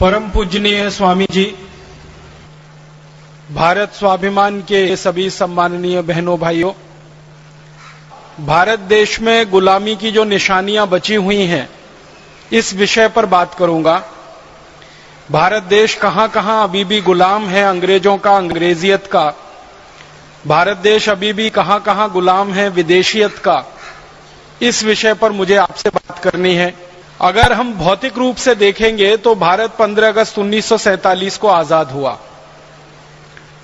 परम पूजनीय स्वामी जी, भारत स्वाभिमान के सभी सम्माननीय बहनों भाइयों, भारत देश में गुलामी की जो निशानियां बची हुई हैं, इस विषय पर बात करूंगा। भारत देश कहां कहां अभी भी गुलाम है अंग्रेजों का, अंग्रेजियत का। भारत देश अभी भी कहां कहां गुलाम है विदेशियत का। इस विषय पर मुझे आपसे बात करनी है। अगर हम भौतिक रूप से देखेंगे तो भारत 15 अगस्त 1947 को आजाद हुआ,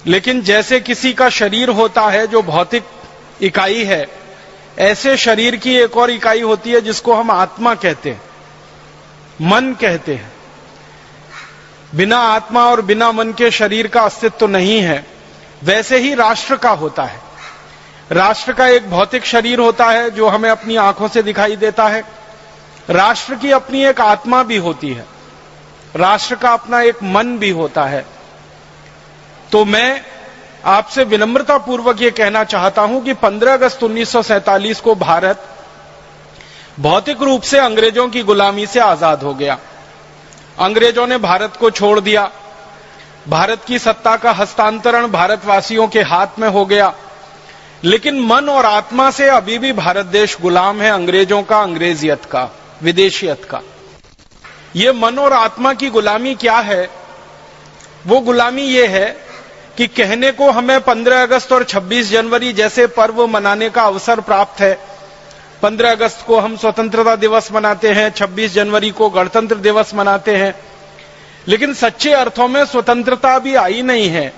लेकिन जैसे किसी का शरीर होता है जो भौतिक इकाई है, ऐसे शरीर की एक और इकाई होती है जिसको हम आत्मा कहते हैं, मन कहते हैं। बिना आत्मा और बिना मन के शरीर का अस्तित्व नहीं है। वैसे ही राष्ट्र का होता है। राष्ट्र का एक भौतिक शरीर होता है जो हमें अपनी आंखों से दिखाई देता है। राष्ट्र की अपनी एक आत्मा भी होती है। राष्ट्र का अपना एक मन भी होता है। तो मैं आपसे विनम्रता पूर्वक ये कहना चाहता हूं कि 15 अगस्त 1947 को भारत भौतिक रूप से अंग्रेजों की गुलामी से आजाद हो गया। अंग्रेजों ने भारत को छोड़ दिया। भारत की सत्ता का हस्तांतरण भारतवासियों के हाथ में हो गया, लेकिन मन और आत्मा से अभी भी भारत देश गुलाम है अंग्रेजों का, अंग्रेजियत का, विदेशियत का। ये मन और आत्मा की गुलामी क्या है? वो गुलामी ये है कि कहने को हमें 15 अगस्त और 26 जनवरी जैसे पर्व मनाने का अवसर प्राप्त है। 15 अगस्त को हम स्वतंत्रता दिवस मनाते हैं, 26 जनवरी को गणतंत्र दिवस मनाते हैं, लेकिन सच्चे अर्थों में स्वतंत्रता भी आई नहीं है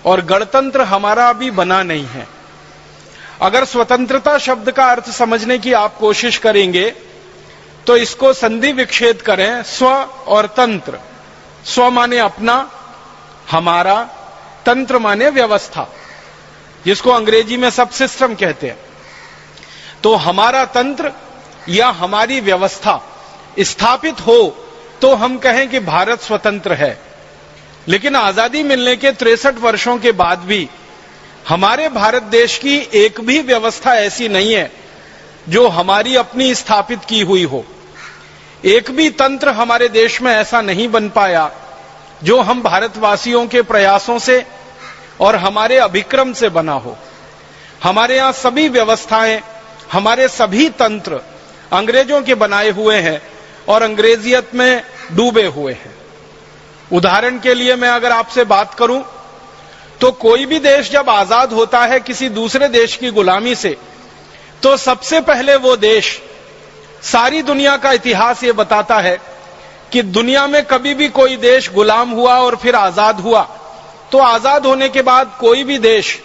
और गणतंत्र हमारा भी बना नहीं है। अगर स्वतंत्रता शब्द का अर्थ समझने की आप कोशिश करेंगे तो इसको संधि विच्छेद करें, स्व और तंत्र। स्व माने अपना, हमारा, तंत्र माने व्यवस्था, जिसको अंग्रेजी में सब सिस्टम कहते हैं। तो हमारा तंत्र या हमारी व्यवस्था स्थापित हो तो हम कहें कि भारत स्वतंत्र है। लेकिन आजादी मिलने के 63 वर्षों के बाद भी हमारे भारत देश की एक भी व्यवस्था ऐसी नहीं है जो हमारी अपनी स्थापित की हुई हो। एक भी तंत्र हमारे देश में ऐसा नहीं बन पाया जो हम भारतवासियों के प्रयासों से और हमारे अभिक्रम से बना हो। हमारे यहां सभी व्यवस्थाएं, हमारे सभी तंत्र अंग्रेजों के बनाए हुए हैं और अंग्रेजियत में डूबे हुए हैं। उदाहरण के लिए मैं अगर आपसे बात करूं तो कोई भी देश जब आजाद होता है किसी दूसरे देश की गुलामी से, तो सबसे पहले वो देश, सारी दुनिया का इतिहास ये बताता है कि दुनिया में कभी भी कोई देश गुलाम हुआ और फिर आजाद हुआ तो आजाद होने के बाद कोई भी देश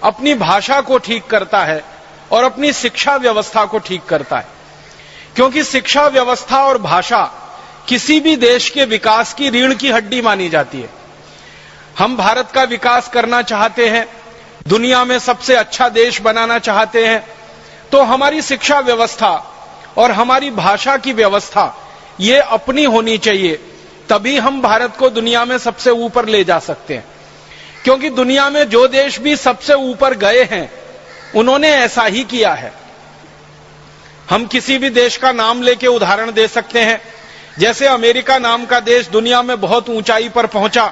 अपनी भाषा को ठीक करता है और अपनी शिक्षा व्यवस्था को ठीक करता है, क्योंकि शिक्षा व्यवस्था और भाषा किसी भी देश के विकास की रीढ़ की हड्डी मानी जाती है। हम भारत का विकास करना चाहते हैं, दुनिया में सबसे अच्छा देश बनाना चाहते हैं, तो हमारी शिक्षा व्यवस्था और हमारी भाषा की व्यवस्था ये अपनी होनी चाहिए। तभी हम भारत को दुनिया में सबसे ऊपर ले जा सकते हैं, क्योंकि दुनिया में जो देश भी सबसे ऊपर गए हैं उन्होंने ऐसा ही किया है। हम किसी भी देश का नाम लेके उदाहरण दे सकते हैं। जैसे अमेरिका नाम का देश दुनिया में बहुत ऊंचाई पर पहुंचा।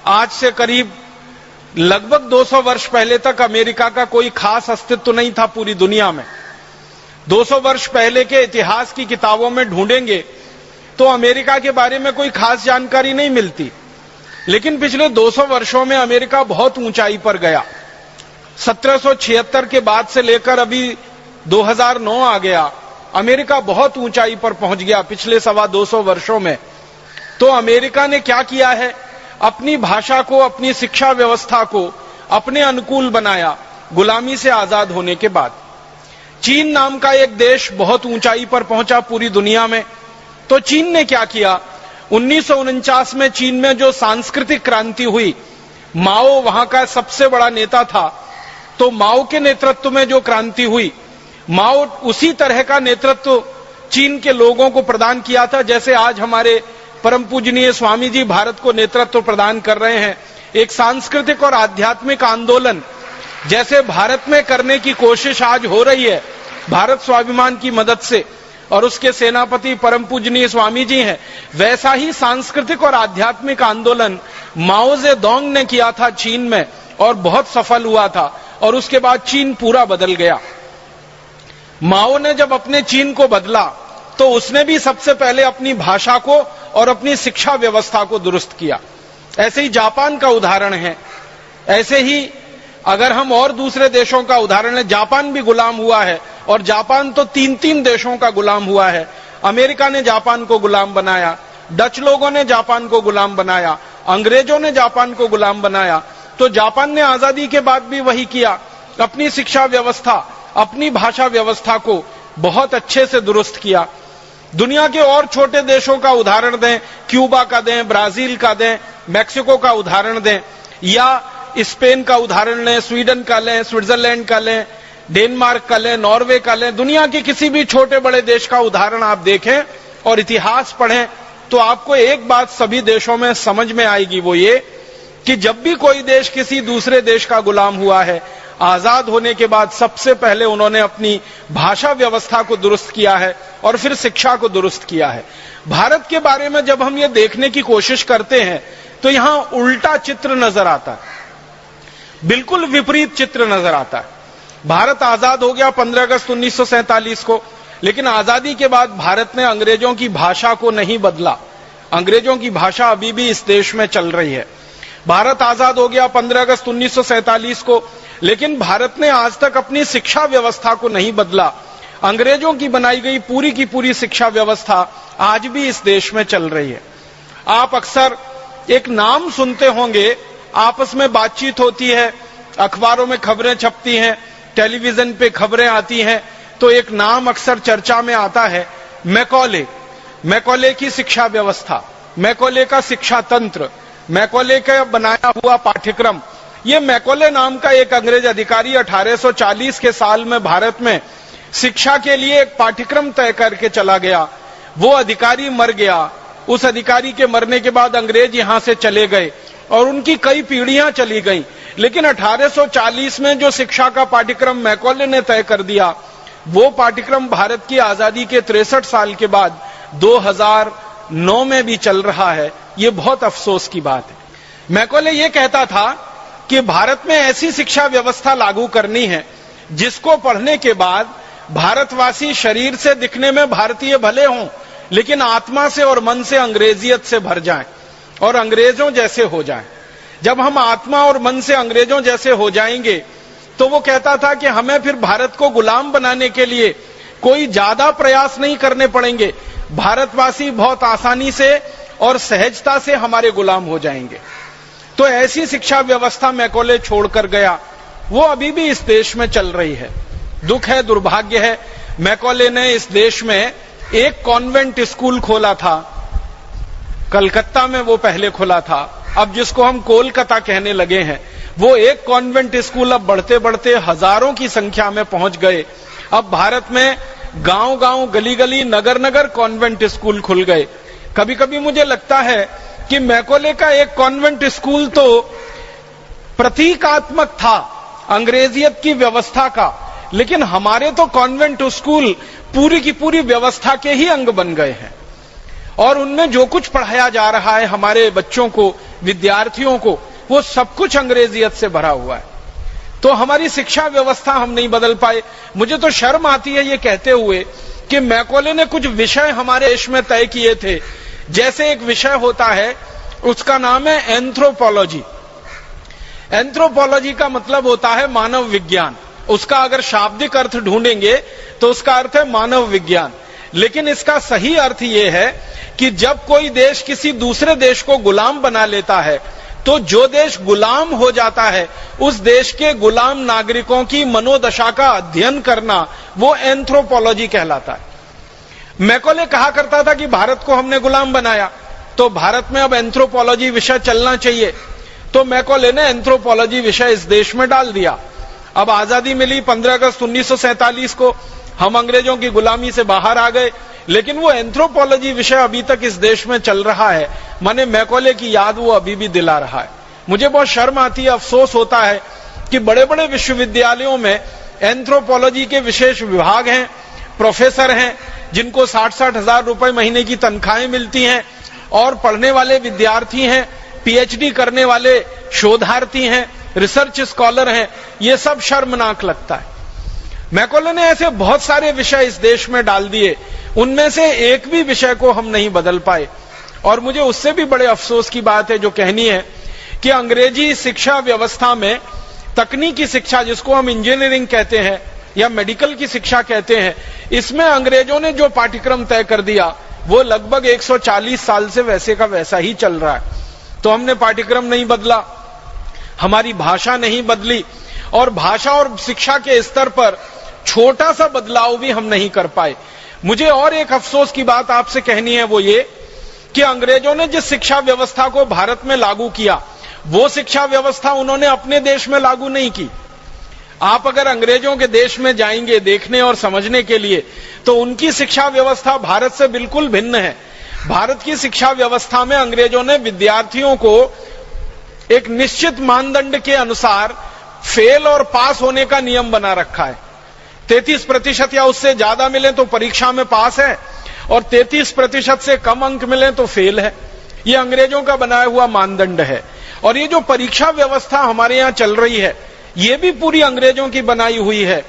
आज से करीब लगभग 200 वर्ष पहले तक अमेरिका का कोई खास अस्तित्व नहीं था पूरी दुनिया में। 200 वर्ष पहले के इतिहास की किताबों में ढूंढेंगे तो अमेरिका के बारे में कोई खास जानकारी नहीं मिलती, लेकिन पिछले 200 वर्षों में अमेरिका बहुत ऊंचाई पर गया। 1776 के बाद से लेकर अभी 2009 आ गया, अमेरिका बहुत ऊंचाई पर पहुंच गया पिछले 225 वर्षों में। तो अमेरिका ने क्या किया है? अपनी भाषा को, अपनी शिक्षा व्यवस्था को अपने अनुकूल बनाया गुलामी से आजाद होने के बाद। चीन नाम का एक देश बहुत ऊंचाई पर पहुंचा पूरी दुनिया में। तो चीन ने क्या किया? 1949 में चीन में जो सांस्कृतिक क्रांति हुई, माओ वहां का सबसे बड़ा नेता था, तो माओ के नेतृत्व में जो क्रांति हुई, माओ उसी तरह का नेतृत्व चीन के लोगों को प्रदान किया था जैसे आज हमारे परम पूजनीय स्वामी जी भारत को नेतृत्व प्रदान कर रहे हैं। एक सांस्कृतिक और आध्यात्मिक आंदोलन जैसे भारत में करने की कोशिश आज हो रही है भारत स्वाभिमान की मदद से, और उसके सेनापति परम पूजनीय स्वामी जी हैं, वैसा ही सांस्कृतिक और आध्यात्मिक आंदोलन माओ जेडोंग ने किया था चीन में और बहुत सफल हुआ था, और उसके बाद चीन पूरा बदल गया। माओ ने जब अपने चीन को बदला तो उसने भी सबसे पहले अपनी भाषा को और अपनी शिक्षा व्यवस्था को दुरुस्त किया। ऐसे ही जापान का उदाहरण है। ऐसे ही अगर हम और दूसरे देशों का उदाहरण लें, जापान भी गुलाम हुआ है, और जापान तो 3-3 देशों का गुलाम हुआ है। अमेरिका ने जापान को गुलाम बनाया, डच लोगों ने जापान को गुलाम बनाया, अंग्रेजों ने जापान को गुलाम बनाया। तो जापान ने आजादी के बाद भी वही किया, अपनी शिक्षा व्यवस्था, अपनी भाषा व्यवस्था को बहुत अच्छे से दुरुस्त किया। दुनिया के और छोटे देशों का उदाहरण दें, क्यूबा का दें, ब्राजील का दें, मैक्सिको का उदाहरण दें, या स्पेन का उदाहरण लें, स्वीडन का लें, स्विट्जरलैंड का लें, डेनमार्क का लें, नॉर्वे का लें, दुनिया के किसी भी छोटे बड़े देश का उदाहरण आप देखें और इतिहास पढ़ें तो आपको एक बात सभी देशों में समझ में आएगी, वो ये कि जब भी कोई देश किसी दूसरे देश का गुलाम हुआ है, आजाद होने के बाद सबसे पहले उन्होंने अपनी भाषा व्यवस्था को दुरुस्त किया है और फिर शिक्षा को दुरुस्त किया है। भारत के बारे में जब हम ये देखने की कोशिश करते हैं तो यहां उल्टा चित्र नजर आता है, बिल्कुल विपरीत चित्र नजर आता है। भारत आजाद हो गया 15 अगस्त 1947 को, लेकिन आजादी के बाद भारत ने अंग्रेजों की भाषा को नहीं बदला। अंग्रेजों की भाषा अभी भी इस देश में चल रही है। भारत आजाद हो गया 15 अगस्त 1947 को, लेकिन भारत ने आज तक अपनी शिक्षा व्यवस्था को नहीं बदला। अंग्रेजों की बनाई गई पूरी की पूरी शिक्षा व्यवस्था आज भी इस देश में चल रही है। आप अक्सर एक नाम सुनते होंगे, आपस में बातचीत होती है, अखबारों में खबरें छपती हैं, टेलीविजन पे खबरें आती हैं, तो एक नाम अक्सर चर्चा में आता है, मैकॉले। मैकॉले की शिक्षा व्यवस्था, मैकॉले का शिक्षा तंत्र, मैकॉले का बनाया हुआ पाठ्यक्रम। ये मैकॉले नाम का एक अंग्रेज अधिकारी 1840 के साल में भारत में शिक्षा के लिए एक पाठ्यक्रम तय करके चला गया। वो अधिकारी मर गया। उस अधिकारी के मरने के बाद अंग्रेज यहां से चले गए और उनकी कई पीढ़ियां चली गईं, लेकिन 1840 में जो शिक्षा का पाठ्यक्रम मैकॉले ने तय कर दिया, वो पाठ्यक्रम भारत की आजादी के 63 साल के बाद 2009 में भी चल रहा है। ये बहुत अफसोस की बात है। मैकॉले ये कहता था कि भारत में ऐसी शिक्षा व्यवस्था लागू करनी है जिसको पढ़ने के बाद भारतवासी शरीर से दिखने में भारतीय भले हों, लेकिन आत्मा से और मन से अंग्रेजियत से भर जाएं और अंग्रेजों जैसे हो जाएं। जब हम आत्मा और मन से अंग्रेजों जैसे हो जाएंगे तो वो कहता था कि हमें फिर भारत को गुलाम बनाने के लिए कोई ज्यादा प्रयास नहीं करने पड़ेंगे। भारतवासी बहुत आसानी से और सहजता से हमारे गुलाम हो जाएंगे। तो ऐसी शिक्षा व्यवस्था मैकॉले छोड़कर गया, वो अभी भी इस देश में चल रही है। दुख है, दुर्भाग्य है, मैकॉले ने इस देश में एक कॉन्वेंट स्कूल खोला था। कलकत्ता में वो पहले खुला था, अब जिसको हम कोलकाता कहने लगे हैं। वो एक कॉन्वेंट स्कूल अब बढ़ते बढ़ते हजारों की संख्या में पहुंच गए। अब भारत में गांव-गांव, गली-गली, नगर-नगर कॉन्वेंट स्कूल खुल गए। कभी कभी मुझे लगता है कि मैकॉले का एक कॉन्वेंट स्कूल तो प्रतीकात्मक था अंग्रेजियत की व्यवस्था का, लेकिन हमारे तो कॉन्वेंट स्कूल पूरी की पूरी व्यवस्था के ही अंग बन गए हैं और उनमें जो कुछ पढ़ाया जा रहा है हमारे बच्चों को, विद्यार्थियों को, वो सब कुछ अंग्रेजियत से भरा हुआ है। तो हमारी शिक्षा व्यवस्था हम नहीं बदल पाए। मुझे तो शर्म आती है ये कहते हुए कि मैकॉले ने कुछ विषय हमारे देश में तय किए थे। जैसे एक विषय होता है, उसका नाम है एंथ्रोपोलॉजी। एंथ्रोपोलॉजी का मतलब होता है मानव विज्ञान। उसका अगर शाब्दिक अर्थ ढूंढेंगे तो उसका अर्थ है मानव विज्ञान, लेकिन इसका सही अर्थ यह है कि जब कोई देश किसी दूसरे देश को गुलाम बना लेता है तो जो देश गुलाम हो जाता है उस देश के गुलाम नागरिकों की मनोदशा का अध्ययन करना, वो एंथ्रोपोलॉजी कहलाता है। मैकॉले कहा करता था कि भारत को हमने गुलाम बनाया तो भारत में अब एंथ्रोपोलॉजी विषय चलना चाहिए। तो मैकॉले ने एंथ्रोपोलॉजी विषय इस देश में डाल दिया। अब आजादी मिली 15 अगस्त 1947 को, हम अंग्रेजों की गुलामी से बाहर आ गए, लेकिन वो एंथ्रोपोलॉजी विषय अभी तक इस देश में चल रहा है। माने मैकॉले की याद वो अभी भी दिला रहा है। मुझे बहुत शर्म आती है, अफसोस होता है कि बड़े बड़े विश्वविद्यालयों में एंथ्रोपोलॉजी के विशेष विभाग हैं, प्रोफेसर हैं जिनको 60-60 हजार रुपए महीने की तनख्वाहें मिलती हैं, और पढ़ने वाले विद्यार्थी हैं, पीएचडी करने वाले शोधार्थी हैं, रिसर्च स्कॉलर हैं, ये सब शर्मनाक लगता है। मैकॉले ने ऐसे बहुत सारे विषय इस देश में डाल दिए, उनमें से एक भी विषय को हम नहीं बदल पाए। और मुझे उससे भी बड़े अफसोस की बात है जो कहनी है कि अंग्रेजी शिक्षा व्यवस्था में तकनीकी शिक्षा, जिसको हम इंजीनियरिंग कहते हैं या मेडिकल की शिक्षा कहते हैं, इसमें अंग्रेजों ने जो पाठ्यक्रम तय कर दिया वो लगभग 140 साल से वैसे का वैसा ही चल रहा है। तो हमने पाठ्यक्रम नहीं बदला, हमारी भाषा नहीं बदली, और भाषा और शिक्षा के स्तर पर छोटा सा बदलाव भी हम नहीं कर पाए। मुझे और एक अफसोस की बात आपसे कहनी है, वो ये कि अंग्रेजों ने जिस शिक्षा व्यवस्था को भारत में लागू किया, वो शिक्षा व्यवस्था उन्होंने अपने देश में लागू नहीं की। आप अगर अंग्रेजों के देश में जाएंगे देखने और समझने के लिए, तो उनकी शिक्षा व्यवस्था भारत से बिल्कुल भिन्न है। भारत की शिक्षा व्यवस्था में अंग्रेजों ने विद्यार्थियों को एक निश्चित मानदंड के अनुसार फेल और पास होने का नियम बना रखा है। 33% या उससे ज्यादा मिले तो परीक्षा में पास है, और 33% से कम अंक मिले तो फेल है। ये अंग्रेजों का बनाया हुआ मानदंड है। और ये जो परीक्षा व्यवस्था हमारे यहां चल रही है, ये भी पूरी अंग्रेजों की बनाई हुई है।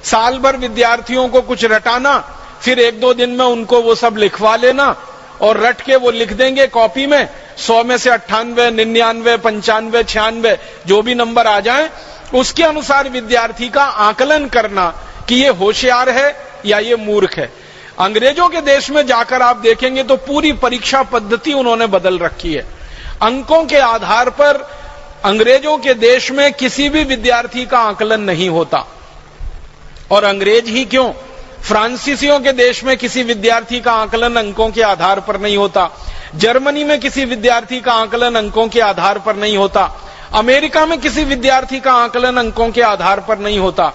साल भर विद्यार्थियों को कुछ रटाना, फिर 1-2 दिन में उनको वो सब लिखवा लेना, और रट के वो लिख देंगे कॉपी में। 100 में से 98, 99, 95, 96 जो भी नंबर आ जाए, उसके अनुसार विद्यार्थी का आकलन करना कि ये होशियार है या ये मूर्ख है। अंग्रेजों के देश में जाकर आप देखेंगे तो पूरी परीक्षा पद्धति उन्होंने बदल रखी है। अंकों के आधार पर अंग्रेजों के देश में किसी भी विद्यार्थी का आकलन नहीं होता। और अंग्रेज ही क्यों, फ्रांसीसियों के देश में किसी विद्यार्थी का आकलन अंकों के आधार पर नहीं होता, जर्मनी में किसी विद्यार्थी का आकलन अंकों के आधार पर नहीं होता, अमेरिका में किसी विद्यार्थी का आकलन अंकों के आधार पर नहीं होता।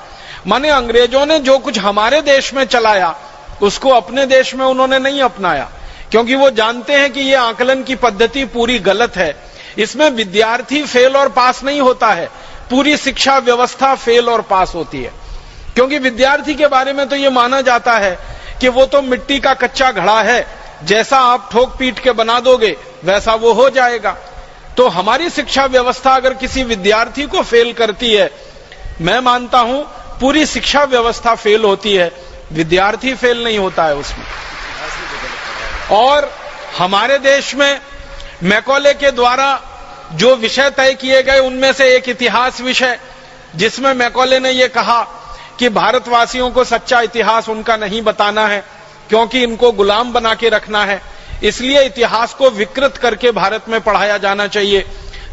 माने अंग्रेजों ने जो कुछ हमारे देश में चलाया, उसको अपने देश में उन्होंने नहीं अपनाया, क्योंकि वो जानते हैं कि ये आकलन की पद्धति पूरी गलत है। इसमें विद्यार्थी फेल और पास नहीं होता है, पूरी शिक्षा व्यवस्था फेल और पास होती है। क्योंकि विद्यार्थी के बारे में तो ये माना जाता है कि वो तो मिट्टी का कच्चा घड़ा है, जैसा आप ठोक पीट के बना दोगे वैसा वो हो जाएगा। तो हमारी शिक्षा व्यवस्था अगर किसी विद्यार्थी को फेल करती है, मैं मानता हूं पूरी शिक्षा व्यवस्था फेल होती है, विद्यार्थी फेल नहीं होता है उसमें। और हमारे देश में मैकॉले के द्वारा जो विषय तय किए गए, उनमें से एक इतिहास विषय, जिसमें मैकॉले ने यह कहा कि भारतवासियों को सच्चा इतिहास उनका नहीं बताना है, क्योंकि इनको गुलाम बना के रखना है, इसलिए इतिहास को विकृत करके भारत में पढ़ाया जाना चाहिए।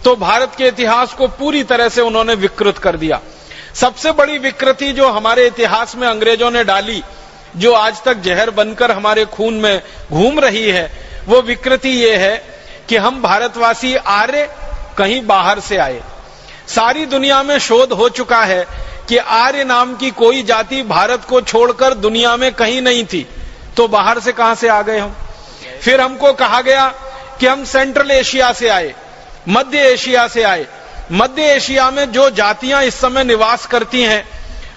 तो भारत के इतिहास को पूरी तरह से उन्होंने विकृत कर दिया। सबसे बड़ी विकृति जो हमारे इतिहास में अंग्रेजों ने डाली, जो आज तक जहर बनकर हमारे खून में घूम रही है, वो विकृति ये है कि हम भारतवासी आर्य कहीं बाहर से आए। सारी दुनिया में शोध हो चुका है कि आर्य नाम की कोई जाति भारत को छोड़कर दुनिया में कहीं नहीं थी, तो बाहर से कहां से आ गए हम। फिर हमको कहा गया कि हम सेंट्रल एशिया से आए, मध्य एशिया से आए। मध्य एशिया में जो जातियां इस समय निवास करती हैं,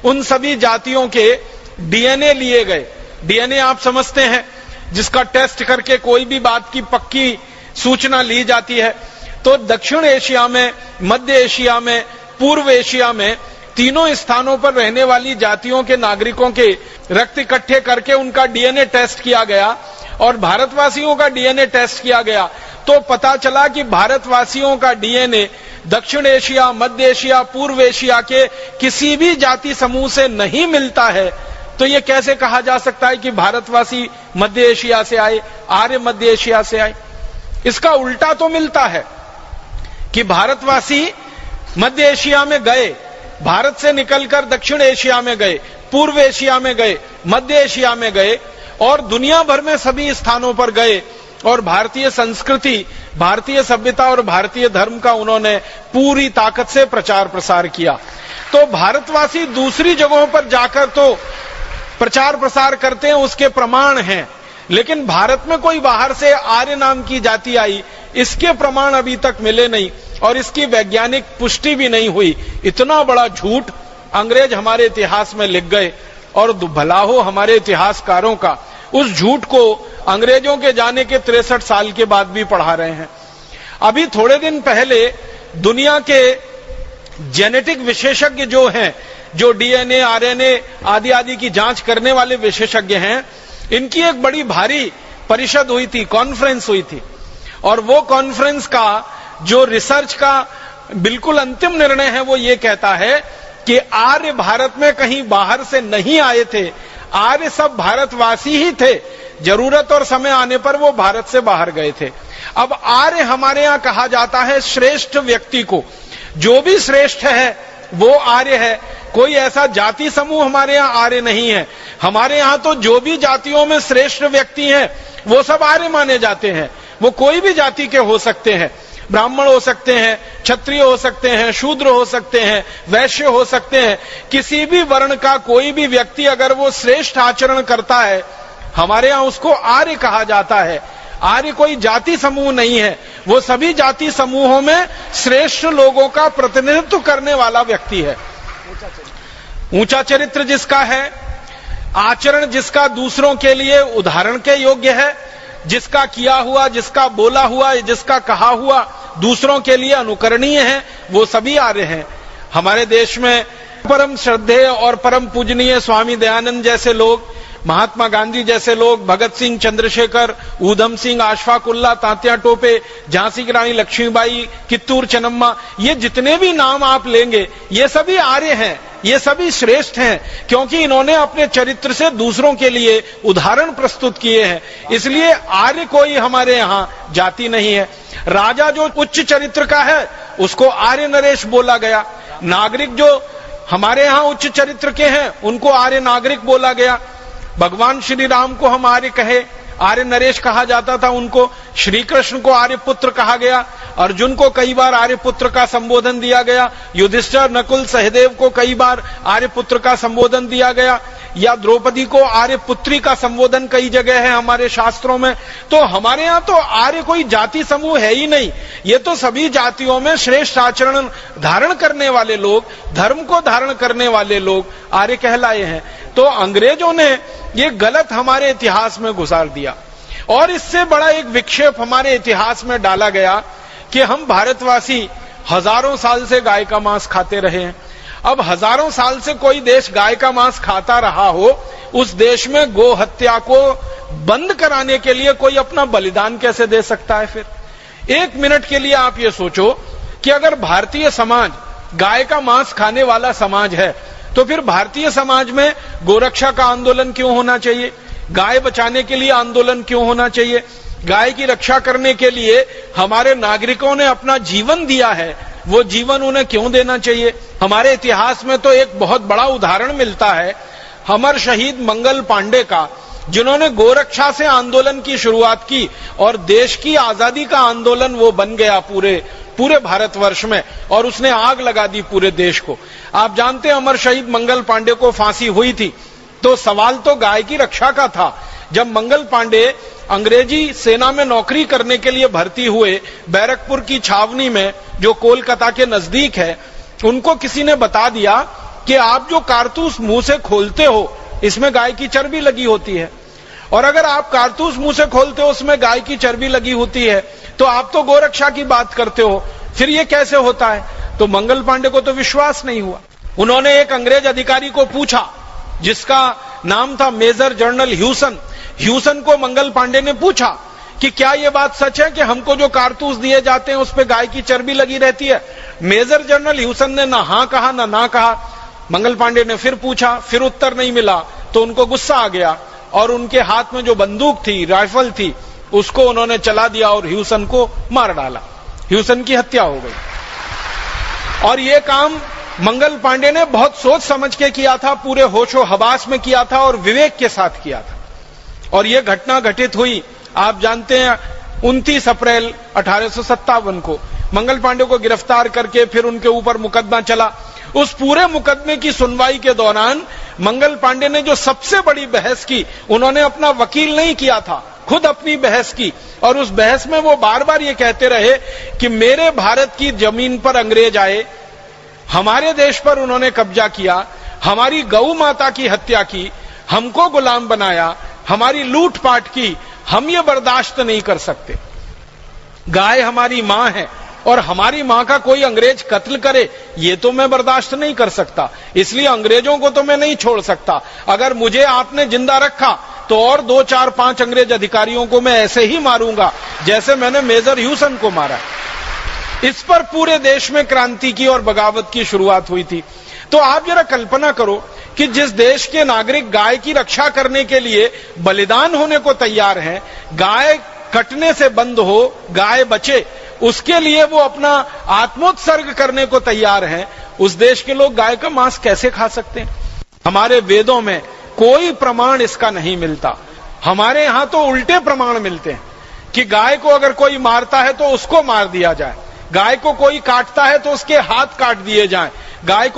उन सभी जातियों के डीएनए लिए गए। डीएनए आप समझते हैं, जिसका टेस्ट करके कोई भी बात की पक्की सूचना ली जाती है। तो दक्षिण एशिया में, मध्य एशिया में, पूर्व एशिया में, तीनों स्थानों पर रहने वाली जातियों के नागरिकों के रक्त इकट्ठे करके उनका डीएनए टेस्ट किया गया, और भारतवासियों का डीएनए टेस्ट किया गया। तो पता चला कि भारतवासियों का डीएनए दक्षिण एशिया, मध्य एशिया, पूर्व एशिया के किसी भी जाति समूह से नहीं मिलता है। तो ये कैसे कहा जा सकता है कि भारतवासी मध्य एशिया से आए, आर्य मध्य एशिया से आए? इसका उल्टा तो मिलता है कि भारतवासी मध्य एशिया में गए, भारत से निकलकर दक्षिण एशिया में गए, पूर्व एशिया में गए, मध्य एशिया में गए, और दुनिया भर में सभी स्थानों पर गए, और भारतीय संस्कृति, भारतीय सभ्यता और भारतीय धर्म का उन्होंने पूरी ताकत से प्रचार प्रसार किया। तो भारतवासी दूसरी जगहों पर जाकर तो प्रचार प्रसार करते हैं, उसके प्रमाण हैं, लेकिन भारत में कोई बाहर से आर्य नाम की जाति आई, इसके प्रमाण अभी तक मिले नहीं, और इसकी वैज्ञानिक पुष्टि भी नहीं हुई। इतना बड़ा झूठ अंग्रेज हमारे इतिहास में लिख गए। और भला हो हमारे इतिहासकारों का, उस झूठ को अंग्रेजों के जाने के 63 साल के बाद भी पढ़ा रहे हैं। अभी थोड़े दिन पहले दुनिया के जेनेटिक विशेषज्ञ जो हैं, जो डीएनए, आरएनए आदि आदि की जांच करने वाले विशेषज्ञ हैं, इनकी एक बड़ी भारी परिषद हुई थी, कॉन्फ्रेंस हुई थी। और वो कॉन्फ्रेंस का जो रिसर्च का बिल्कुल अंतिम निर्णय है वो ये कहता है कि आर्य भारत में कहीं बाहर से नहीं आए थे, आर्य सब भारतवासी ही थे, जरूरत और समय आने पर वो भारत से बाहर गए थे। अब आर्य हमारे यहां कहा जाता है श्रेष्ठ व्यक्ति को, जो भी श्रेष्ठ है वो आर्य है। कोई ऐसा जाति समूह हमारे यहां आर्य नहीं है। हमारे यहां तो जो भी जातियों में श्रेष्ठ व्यक्ति हैं वो सब आर्य माने जाते हैं। वो कोई भी जाति के हो सकते हैं, ब्राह्मण हो सकते हैं, क्षत्रिय हो सकते हैं, शूद्र हो सकते हैं, वैश्य हो सकते हैं। किसी भी वर्ण का कोई भी व्यक्ति अगर वो श्रेष्ठ आचरण करता है, हमारे यहां उसको आर्य कहा जाता है। आर्य कोई जाति समूह नहीं है, वो सभी जाति समूहों में श्रेष्ठ लोगों का प्रतिनिधित्व करने वाला व्यक्ति है। ऊंचा चरित्र जिसका है, आचरण जिसका दूसरों के लिए उदाहरण के योग्य है, जिसका किया हुआ, जिसका बोला हुआ, जिसका कहा हुआ दूसरों के लिए अनुकरणीय है, वो सभी आर्य हैं। हमारे देश में परम श्रद्धेय और परम पूजनीय स्वामी दयानंद जैसे लोग, महात्मा गांधी जैसे लोग, भगत सिंह, चंद्रशेखर, ऊधम सिंह, अशफाक उल्लाह, तात्या टोपे, झांसी की रानी लक्ष्मीबाई, कित्तूर चेन्नम्मा, ये जितने भी नाम आप लेंगे ये सभी आर्य हैं, ये सभी श्रेष्ठ हैं, क्योंकि इन्होंने अपने चरित्र से दूसरों के लिए उदाहरण प्रस्तुत किए हैं। इसलिए आर्य कोई हमारे यहाँ जाति नहीं है। राजा जो उच्च चरित्र का है उसको आर्य नरेश बोला गया, नागरिक जो हमारे यहाँ उच्च चरित्र के हैं उनको आर्य नागरिक बोला गया। भगवान श्री राम को हम आर्य कहे, आर्य नरेश कहा जाता था उनको। श्री कृष्ण को आर्य पुत्र कहा गया, अर्जुन को कई बार आर्य पुत्र का संबोधन दिया गया, युधिष्ठिर, नकुल, सहदेव को कई बार आर्य पुत्र का संबोधन दिया गया, या द्रौपदी को आर्य पुत्री का संबोधन कई जगह है हमारे शास्त्रों में। तो हमारे यहाँ तो आर्य कोई जाति समूह है ही नहीं, ये तो सभी जातियों में श्रेष्ठ आचरण धारण करने वाले लोग, धर्म को धारण करने वाले लोग आर्य कहलाए हैं। तो अंग्रेजों ने ये गलत हमारे इतिहास में गुजार दिया और इससे बड़ा एक विक्षेप हमारे इतिहास में डाला गया कि हम भारतवासी हजारों साल से गाय का मांस खाते रहे हैं। अब हजारों साल से कोई देश गाय का मांस खाता रहा हो, उस देश में गो हत्या को बंद कराने के लिए कोई अपना बलिदान कैसे दे सकता है? फिर एक मिनट के लिए आप ये सोचो कि अगर भारतीय समाज गाय का मांस खाने वाला समाज है तो फिर भारतीय समाज में गोरक्षा का आंदोलन क्यों होना चाहिए? गाय बचाने के लिए आंदोलन क्यों होना चाहिए? गाय की रक्षा करने के लिए हमारे नागरिकों ने अपना जीवन दिया है, वो जीवन उन्हें क्यों देना चाहिए? हमारे इतिहास में तो एक बहुत बड़ा उदाहरण मिलता है अमर शहीद मंगल पांडे का, जिन्होंने गोरक्षा से आंदोलन की शुरुआत की और देश की आजादी का आंदोलन वो बन गया पूरे भारतवर्ष में, और उसने आग लगा दी पूरे देश को। आप जानते हैं अमर शहीद मंगल पांडे को फांसी हुई थी तो सवाल तो गाय की रक्षा का था। जब मंगल पांडे अंग्रेजी सेना में नौकरी करने के लिए भर्ती हुए, बैरकपुर की छावनी में जो कोलकाता के नजदीक है, उनको किसी ने बता दिया कि आप जो कारतूस मुंह से खोलते हो इसमें गाय की चर्बी लगी होती है, और अगर आप कारतूस मुंह से खोलते हो उसमें गाय की चर्बी लगी होती है तो आप तो गोरक्षा की बात करते हो, फिर ये कैसे होता है? तो मंगल पांडे को तो विश्वास नहीं हुआ। उन्होंने एक अंग्रेज अधिकारी को पूछा जिसका नाम था मेजर जनरल ह्यूसन को मंगल पांडे ने पूछा कि क्या यह बात सच है कि हमको जो कारतूस दिए जाते हैं उस पे गाय की चर्बी लगी रहती है? मेजर जनरल ह्यूसन ने ना हाँ कहा ना कहा। मंगल पांडे ने फिर पूछा, फिर उत्तर नहीं मिला तो उनको गुस्सा आ गया और उनके हाथ में जो बंदूक थी, राइफल थी, उसको उन्होंने चला दिया और ह्यूसन को मार डाला। ह्यूसन की हत्या हो गई। और ये काम मंगल पांडे ने बहुत सोच समझ के किया था, पूरे होशो हवास में किया था और विवेक के साथ किया था। और ये घटना घटित हुई, आप जानते हैं 29 अप्रैल 1857 को मंगल पांडे को गिरफ्तार करके फिर उनके ऊपर मुकदमा चला। उस पूरे मुकदमे की सुनवाई के दौरान मंगल पांडे ने जो सबसे बड़ी बहस की, उन्होंने अपना वकील नहीं किया था, खुद अपनी बहस की, और उस बहस में वो बार बार ये कहते रहे कि मेरे भारत की जमीन पर अंग्रेज आए, हमारे देश पर उन्होंने कब्जा किया, हमारी गौ माता की हत्या की, हमको गुलाम बनाया, हमारी लूटपाट की, हम ये बर्दाश्त नहीं कर सकते। गाय हमारी मां है और हमारी मां का कोई अंग्रेज कत्ल करे, ये तो मैं बर्दाश्त नहीं कर सकता। इसलिए अंग्रेजों को तो मैं नहीं छोड़ सकता। अगर मुझे आपने जिंदा रखा तो और 2, 4, 5 अंग्रेज अधिकारियों को मैं ऐसे ही मारूंगा जैसे मैंने मेजर ह्यूसन को मारा। इस पर पूरे देश में क्रांति की और बगावत की शुरुआत हुई थी। तो आप जरा कल्पना करो कि जिस देश के नागरिक गाय की रक्षा करने के लिए बलिदान होने को तैयार हैं, गाय कटने से बंद हो, गाय बचे, उसके लिए वो अपना आत्मोत्सर्ग करने को तैयार हैं, उस देश के लोग गाय का मांस कैसे खा सकते हैं? हमारे वेदों में कोई प्रमाण इसका नहीं मिलता। हमारे यहां तो उल्टे प्रमाण मिलते हैं कि गाय को अगर कोई मारता है तो उसको मार दिया जाए, गाय को कोई काटता है तो उसके हाथ काट दिए जाएं, गाय को